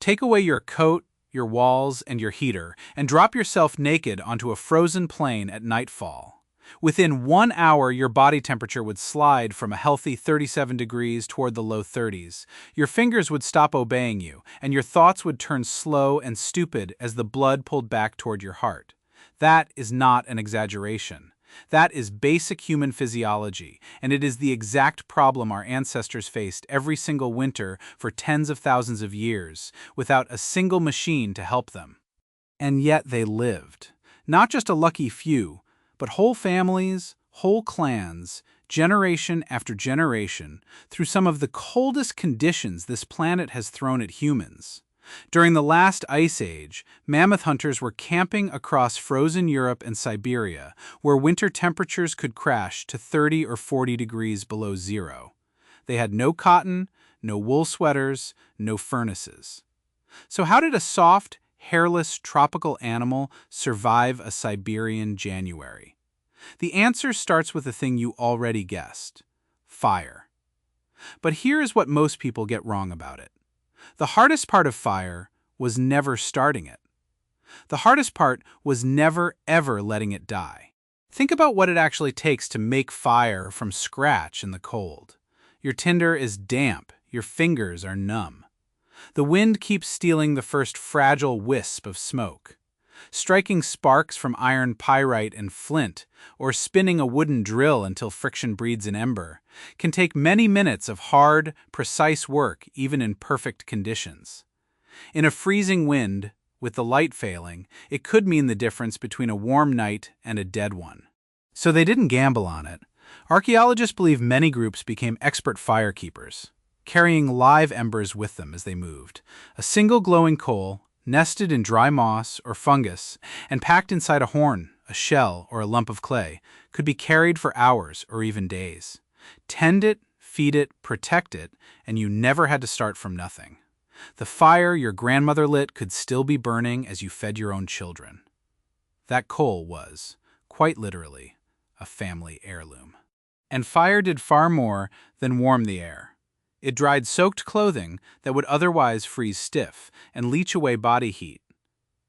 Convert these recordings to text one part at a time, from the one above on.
Take away your coat, your walls, and your heater, and drop yourself naked onto a frozen plain at nightfall. Within 1 hour, your body temperature would slide from a healthy 37 degrees toward the low 30s. Your fingers would stop obeying you, and your thoughts would turn slow and stupid as the blood pulled back toward your heart. That is not an exaggeration. That is basic human physiology, and it is the exact problem our ancestors faced every single winter for tens of thousands of years, without a single machine to help them. And yet they lived. Not just a lucky few, but whole families, whole clans, generation after generation, through some of the coldest conditions this planet has thrown at humans. During the last ice age, mammoth hunters were camping across frozen Europe and Siberia, where winter temperatures could crash to 30 or 40 degrees below zero. They had no cotton, no wool sweaters, no furnaces. So how did a soft, hairless tropical animal survive a Siberian January? The answer starts with a thing you already guessed: fire. But here is what most people get wrong about it. The hardest part of fire was never starting it. The hardest part was never, ever letting it die. Think about what it actually takes to make fire from scratch in the cold. Your tinder is damp, your fingers are numb. The wind keeps stealing the first fragile wisp of smoke. Striking sparks from iron pyrite and flint, or spinning a wooden drill until friction breeds an ember, can take many minutes of hard, precise work even in perfect conditions. In a freezing wind, with the light failing, it could mean the difference between a warm night and a dead one. So they didn't gamble on it. Archaeologists believe many groups became expert firekeepers, carrying live embers with them as they moved. A single glowing coal, nested in dry moss or fungus and packed inside a horn, a shell, or a lump of clay, could be carried for hours or even days. Tend it, feed it, protect it, and you never had to start from nothing. The fire your grandmother lit could still be burning as you fed your own children. That coal was, quite literally, a family heirloom. And fire did far more than warm the air. It dried soaked clothing that would otherwise freeze stiff and leach away body heat.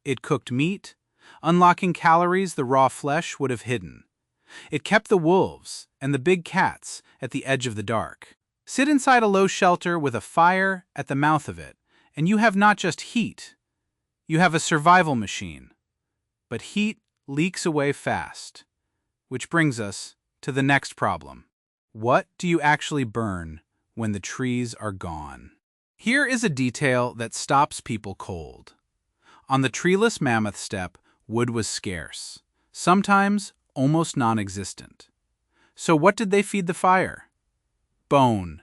It cooked meat, unlocking calories the raw flesh would have hidden. It kept the wolves and the big cats at the edge of the dark. Sit inside a low shelter with a fire at the mouth of it, and you have not just heat, you have a survival machine. But heat leaks away fast, which brings us to the next problem. What do you actually burn when the trees are gone? Here is a detail that stops people cold. On the treeless mammoth steppe, wood was scarce, sometimes almost non-existent. So what did they feed the fire? Bone.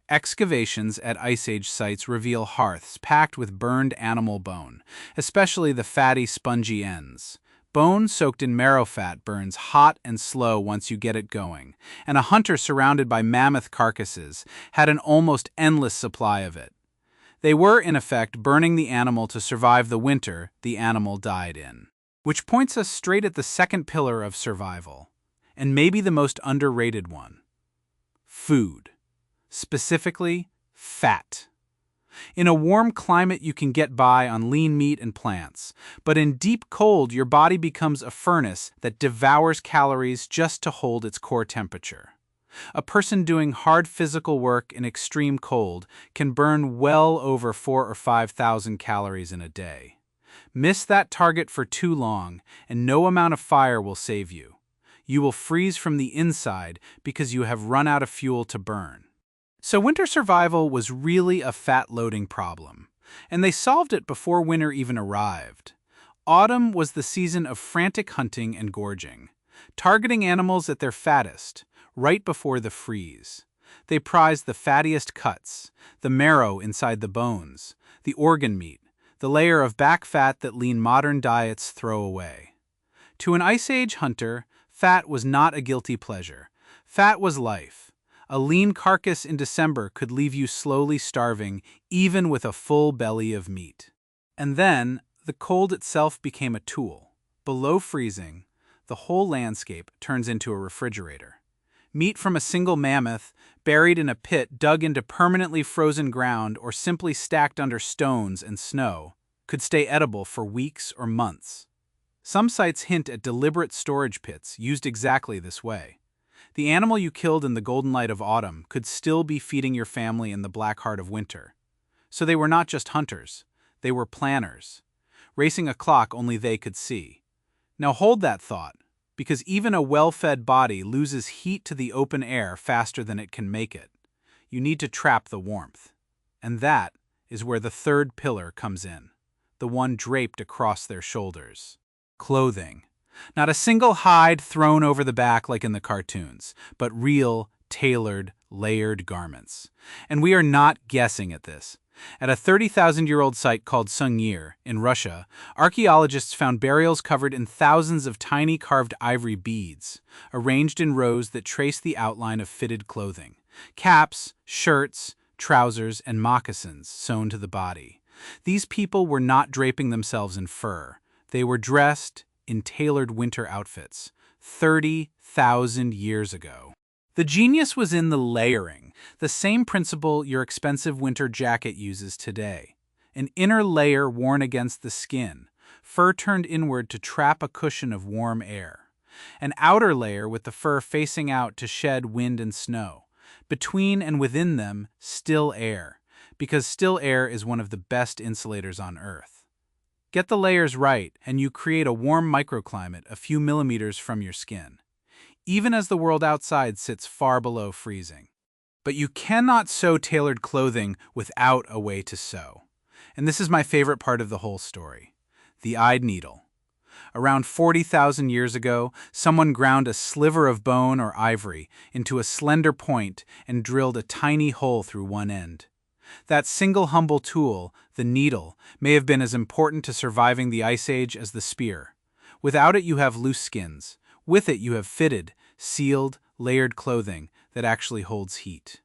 Excavations at Ice Age sites reveal hearths packed with burned animal bone, especially the fatty, spongy ends. Bone soaked in marrow fat burns hot and slow once you get it going, and a hunter surrounded by mammoth carcasses had an almost endless supply of it. They were, in effect, burning the animal to survive the winter the animal died in. Which points us straight at the second pillar of survival, and maybe the most underrated one: food. Specifically, fat. In a warm climate, you can get by on lean meat and plants, but in deep cold, your body becomes a furnace that devours calories just to hold its core temperature. A person doing hard physical work in extreme cold can burn well over 4,000 or 5,000 calories in a day. Miss that target for too long, and no amount of fire will save you. You will freeze from the inside because you have run out of fuel to burn. So winter survival was really a fat-loading problem, and they solved it before winter even arrived. Autumn was the season of frantic hunting and gorging, targeting animals at their fattest, right before the freeze. They prized the fattiest cuts, the marrow inside the bones, the organ meat, the layer of back fat that lean modern diets throw away. To an Ice Age hunter, fat was not a guilty pleasure. Fat was life. A lean carcass in December could leave you slowly starving, even with a full belly of meat. And then, the cold itself became a tool. Below freezing, the whole landscape turns into a refrigerator. Meat from a single mammoth, buried in a pit dug into permanently frozen ground or simply stacked under stones and snow, could stay edible for weeks or months. Some sites hint at deliberate storage pits used exactly this way. The animal you killed in the golden light of autumn could still be feeding your family in the black heart of winter. So they were not just hunters, they were planners, racing a clock only they could see. Now hold that thought, because even a well-fed body loses heat to the open air faster than it can make it. You need to trap the warmth. And that is where the third pillar comes in, the one draped across their shoulders. Clothing. Not a single hide thrown over the back like in the cartoons, but real, tailored, layered garments. And we are not guessing at this. At a 30,000-year-old site called Sungir in Russia, archaeologists found burials covered in thousands of tiny carved ivory beads, arranged in rows that trace the outline of fitted clothing. Caps, shirts, trousers, and moccasins sewn to the body. These people were not draping themselves in fur. They were dressed in tailored winter outfits, 30,000 years ago. The genius was in the layering, the same principle your expensive winter jacket uses today. An inner layer worn against the skin, fur turned inward to trap a cushion of warm air. An outer layer with the fur facing out to shed wind and snow. Between and within them, still air, because still air is one of the best insulators on Earth. Get the layers right, and you create a warm microclimate a few millimeters from your skin, even as the world outside sits far below freezing. But you cannot sew tailored clothing without a way to sew. And this is my favorite part of the whole story: the eyed needle. Around 40,000 years ago, someone ground a sliver of bone or ivory into a slender point and drilled a tiny hole through one end. That single humble tool, the needle, may have been as important to surviving the Ice Age as the spear. Without it, you have loose skins. With it, you have fitted, sealed, layered clothing that actually holds heat.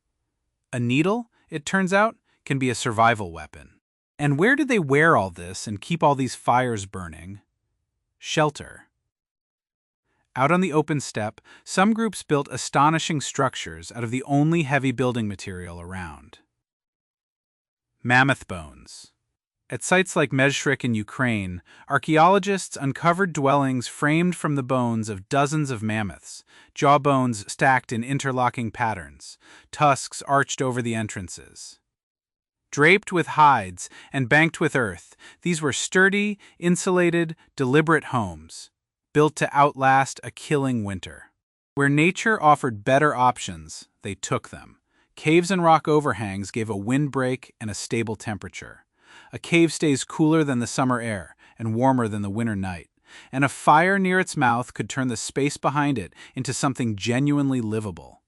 A needle, it turns out, can be a survival weapon. And where did they wear all this and keep all these fires burning? Shelter. Out on the open steppe, some groups built astonishing structures out of the only heavy building material around. Mammoth bones. At sites like Mezhrik in Ukraine, archaeologists uncovered dwellings framed from the bones of dozens of mammoths, jawbones stacked in interlocking patterns, tusks arched over the entrances. Draped with hides and banked with earth, these were sturdy, insulated, deliberate homes, built to outlast a killing winter. Where nature offered better options, they took them. Caves and rock overhangs gave a windbreak and a stable temperature. A cave stays cooler than the summer air and warmer than the winter night, and a fire near its mouth could turn the space behind it into something genuinely livable.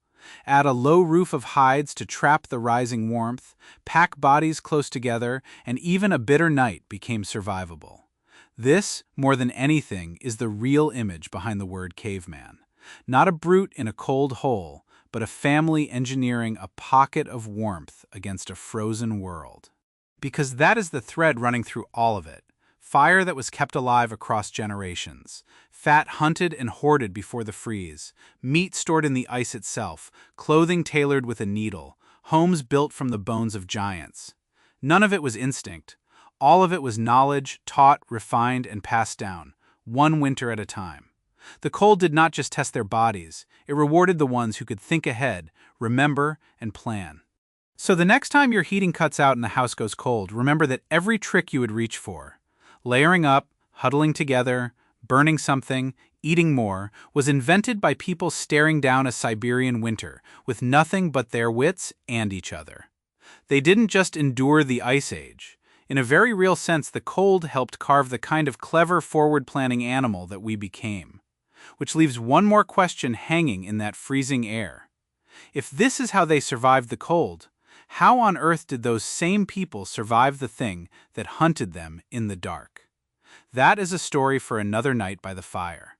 Add a low roof of hides to trap the rising warmth, pack bodies close together, and even a bitter night became survivable. This, more than anything, is the real image behind the word caveman. Not a brute in a cold hole, but a family engineering a pocket of warmth against a frozen world. Because that is the thread running through all of it. Fire that was kept alive across generations. Fat hunted and hoarded before the freeze. Meat stored in the ice itself. Clothing tailored with a needle. Homes built from the bones of giants. None of it was instinct. All of it was knowledge, taught, refined, and passed down, one winter at a time. The cold did not just test their bodies, it rewarded the ones who could think ahead, remember, and plan. So the next time your heating cuts out and the house goes cold, remember that every trick you would reach for, layering up, huddling together, burning something, eating more, was invented by people staring down a Siberian winter with nothing but their wits and each other. They didn't just endure the Ice Age. In a very real sense, the cold helped carve the kind of clever, forward-planning animal that we became. Which leaves one more question hanging in that freezing air. If this is how they survived the cold, how on earth did those same people survive the thing that hunted them in the dark? That is a story for another night by the fire.